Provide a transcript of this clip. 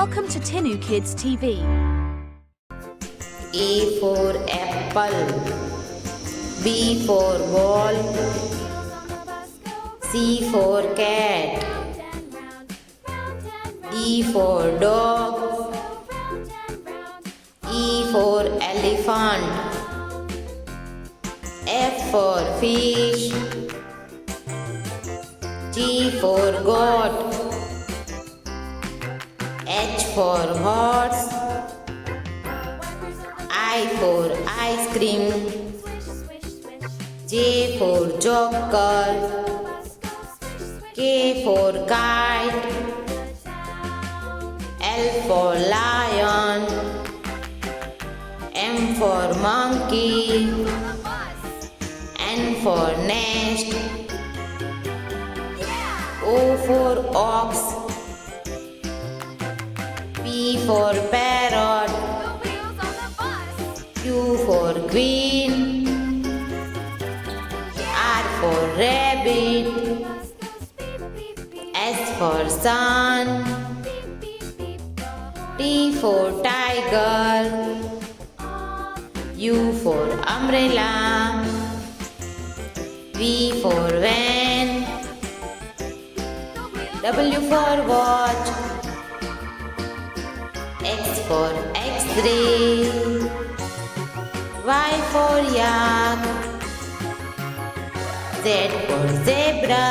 Welcome to Tinu Kids TV. A for apple, B for ball, C for cat, D for dog, E for elephant, F for fish, G for goat, H for horse, I for ice cream, J for joker, K for kite, L for lion, M for monkey, N for nest, O for ox, P for parrot, Q for queen, R for rabbit, S for sun, T for tiger, U for umbrella, V for van, W for watch, X for X-ray, Y for yak, Z for zebra,